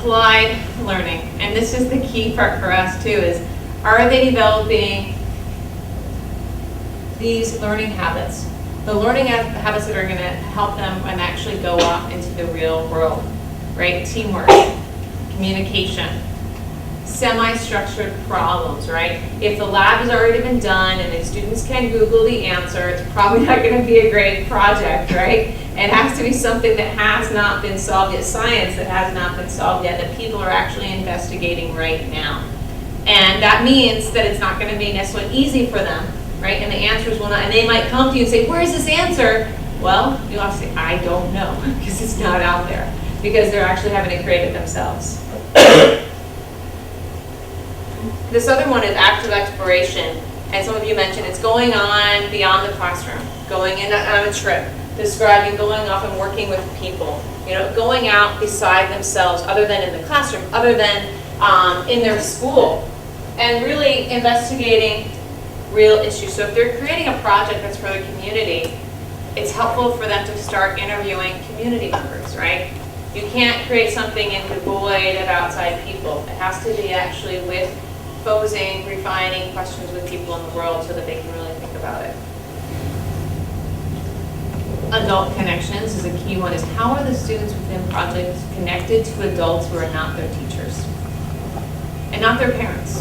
applied learning. And this is the key part for us too, is are they developing these learning habits? The learning habits that are going to help them and actually go off into the real world, right? Teamwork, communication, semi-structured problems, right? If the lab has already been done and the students can Google the answer, it's probably not going to be a great project, right? It has to be something that has not been solved yet, science that has not been solved yet, that people are actually investigating right now. And that means that it's not going to be necessarily easy for them, right? And the answers will not, and they might come to you and say, where's this answer? Well, you'll have to say, I don't know, because it's not out there, because they're actually having to create it themselves. This other one is active exploration, and some of you mentioned it's going on beyond the classroom, going in on a trip, describing going off and working with people, you know, going out beside themselves, other than in the classroom, other than in their school, and really investigating real issues. So if they're creating a project that's for the community, it's helpful for them to start interviewing community members, right? You can't create something and devoid of outside people. It has to be actually with posing, refining questions with people in the world so that they can really think about it. Adult connections is a key one. Is how are the students within projects connected to adults who are not their teachers and not their parents?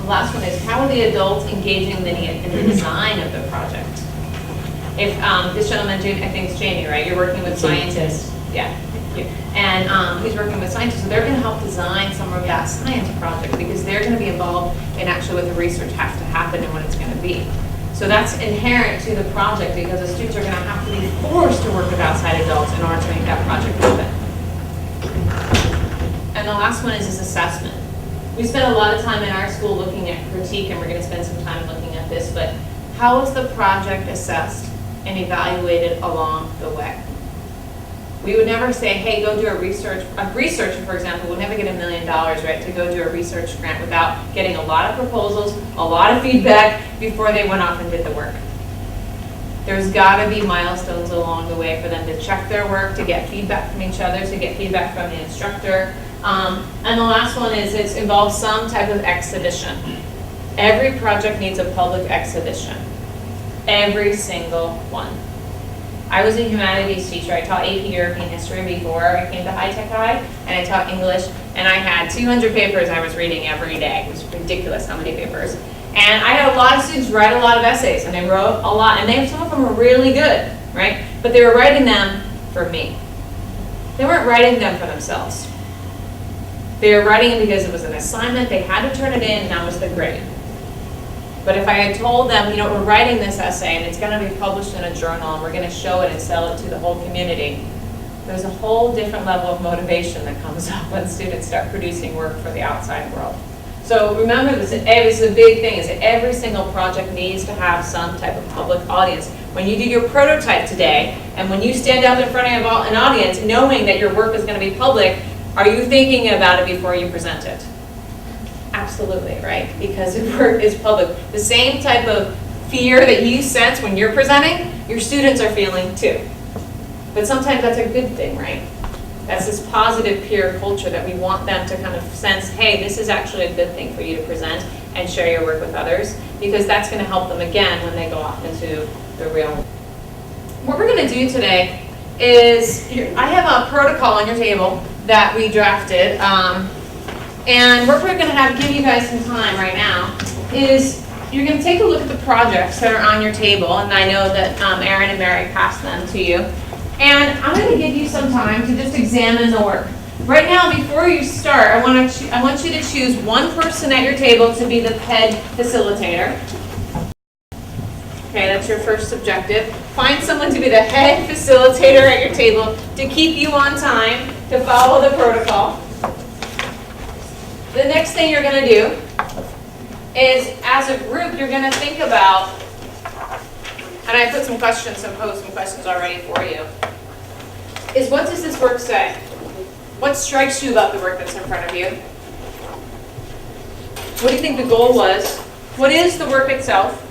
The last one is how are the adults engaging in the design of the project? If this gentleman, I think it's Jamie, right? You're working with scientists. Yeah, thank you. And he's working with scientists, so they're going to help design some of that science project because they're going to be involved in actually what the research has to happen and what it's going to be. So that's inherent to the project because the students are going to have to be forced to work with outside adults in order to make that project happen. And the last one is assessment. We spent a lot of time in our school looking at critique, and we're going to spend some time looking at this, but how is the project assessed and evaluated along the way? We would never say, hey, go do a research. A researcher, for example, would never get $1 million, right, to go do a research grant without getting a lot of proposals, a lot of feedback before they went off and did the work. There's got to be milestones along the way for them to check their work, to get feedback from each other, to get feedback from the instructor. And the last one is it involves some type of exhibition. Every project needs a public exhibition. Every single one. I was a humanities teacher. I taught AP European history before I came to High Tech High, and I taught English, and I had 200 papers I was reading every day. It was ridiculous how many papers. And I had a lot of students write a lot of essays, and they wrote a lot, and some of them were really good, right? But they were writing them for me. They weren't writing them for themselves. They were writing it because it was an assignment, they had to turn it in, and that was the grade. But if I had told them, you know, we're writing this essay and it's going to be published in a journal and we're going to show it and sell it to the whole community, there's a whole different level of motivation that comes up when students start producing work for the outside world. So remember this is a big thing, is that every single project needs to have some type of public audience. When you do your prototype today, and when you stand up in front of an audience knowing that your work is going to be public, are you thinking about it before you present it? Absolutely, right? Because the work is public. The same type of fear that you sense when you're presenting, your students are feeling too. But sometimes that's a good thing, right? That's this positive peer culture that we want them to kind of sense, hey, this is actually a good thing for you to present and share your work with others, because that's going to help them again when they go off into the real world. What we're going to do today is, I have a protocol on your table that we drafted, and what we're going to give you guys some time right now is you're going to take a look at the projects that are on your table, and I know that Erin and Mary passed them to you. And I'm going to give you some time to just examine the work. Right now, before you start, I want you to choose one person at your table to be the head facilitator. Okay, that's your first objective. Find someone to be the head facilitator at your table to keep you on time, to follow the protocol. The next thing you're going to do is, as a group, you're going to think about, and I put some questions and posed some questions already for you, is what does this work say? What strikes you about the work that's in front of you? What do you think the goal was? What is the work itself?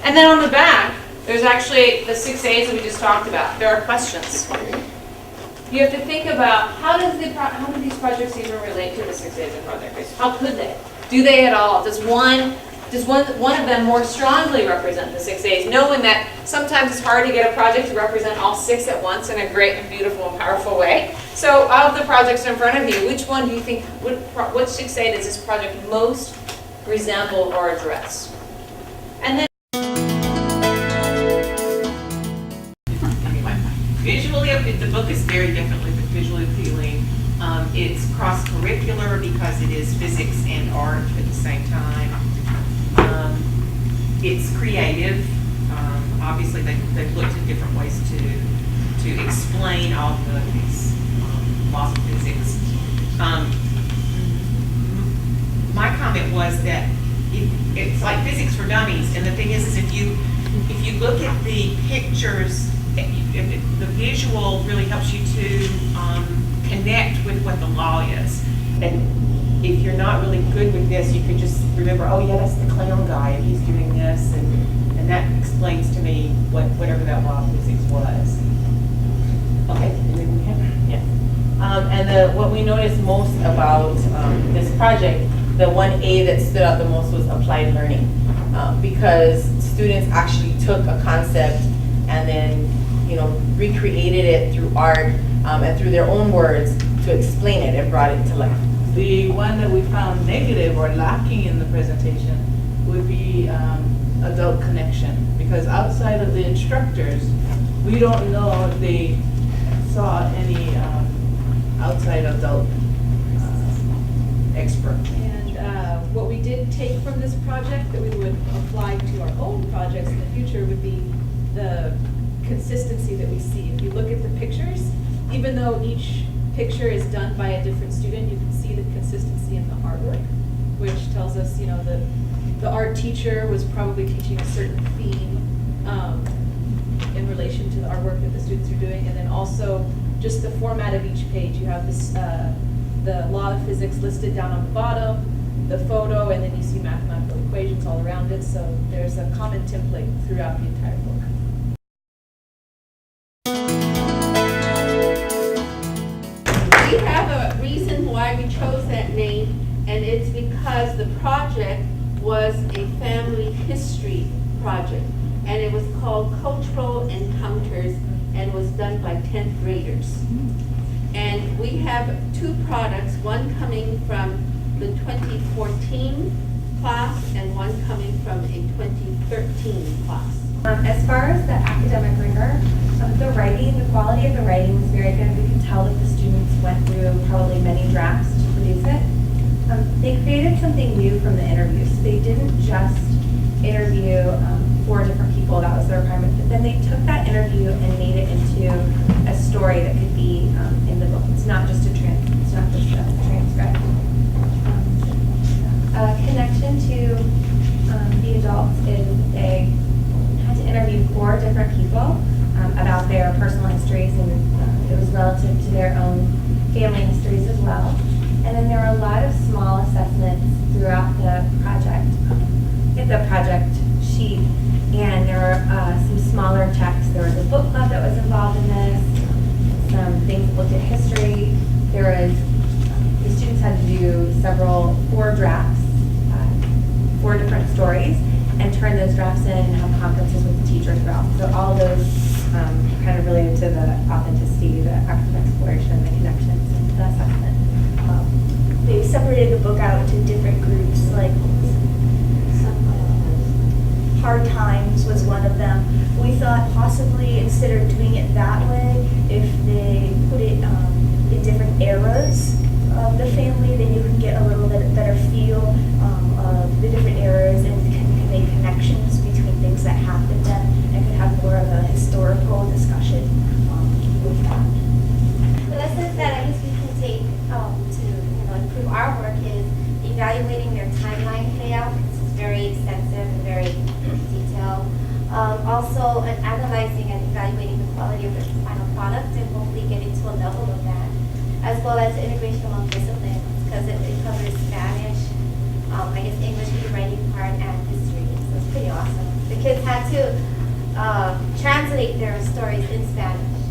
And then on the back, there's actually the 6 A's that we just talked about. There are questions. you have to think about how do these projects even relate to the 6 A's of project base? How could they? Do they at all? Does one of them more strongly represent the 6 A's, knowing that sometimes it's hard to get a project to represent all 6 at once in a great and beautiful and powerful way. So of the projects in front of you, which one do you think, which 6 A does this project most resemble or address? And then visually, the book is very definitely visually appealing. It's cross-curricular because it is physics and art at the same time. It's creative. Obviously, they've looked at different ways to explain all of these laws of physics. My comment was that it's like physics for dummies, and the thing is if you look at the pictures, the visual really helps you to connect with what the law is. And if you're not really good with this, you could just remember, oh yeah, that's the clown guy, and he's doing this, and that explains to me whatever that law of physics was. Okay, and then we have, yeah. And what we noticed most about this project, the 1A that stood out the most was applied learning, because students actually took a concept and then recreated it through art and through their own words to explain it and brought it to life. The one that we found negative or lacking in the presentation would be adult connection, because outside of the instructors, we don't know if they saw any outside adult expert. And what we did take from this project that we would apply to our own projects in the future would be the consistency that we see. If you look at the pictures, even though each picture is done by a different student, you can see the consistency in the artwork, which tells us, the art teacher was probably teaching a certain theme in relation to the artwork that the students are doing, and then also just the format of each page. You have this, the law of physics listed down on the bottom, the photo, and then you see mathematical equations all around it, so there's a common template throughout the entire book. We have a reason why we chose that name, and it's because the project was a family history project, and it was called Cultural Encounters, and was done by 10th graders. And we have 2 products, one coming from the 2014 class and one coming from a 2013 class. As far as the academic rigor, the writing, the quality of the writing was very good. We could tell that the students went through probably many drafts to produce it. They created something new from the interviews. So they didn't just interview 4 different people, that was the requirement, but then they took that interview and made it into a story that could be in the book. It's not just a transcript. Connection to the adults is they had to interview 4 different people about their personal histories, and it was relative to their own family histories as well. And then there were a lot of small assessments throughout the project. Get the project sheet, and there were some smaller checks. There was a book club that was involved in this, some things that looked at history. There was, the students had to do 4 drafts, 4 different stories, and turn those drafts in and have conferences with the teacher throughout. So all of those kind of related to the authenticity, the active exploration, the connections, and the assessment. They separated the book out into different groups, like hard times was one of them. We thought possibly instead of doing it that way, if they put it in different eras of the family, then you can get a little bit better feel of the different eras and can make connections between things that happened then, and could have more of a historical discussion with that. The lessons that I guess we can take to improve our work is evaluating their timeline layout. This is very extensive and very detailed. Also, analyzing and evaluating the quality of the final product and hopefully getting to a level of that, as well as the integration among disciplines, because it covers Spanish, I guess English for the writing part, and history. So it's pretty awesome. The kids had to translate their stories in Spanish.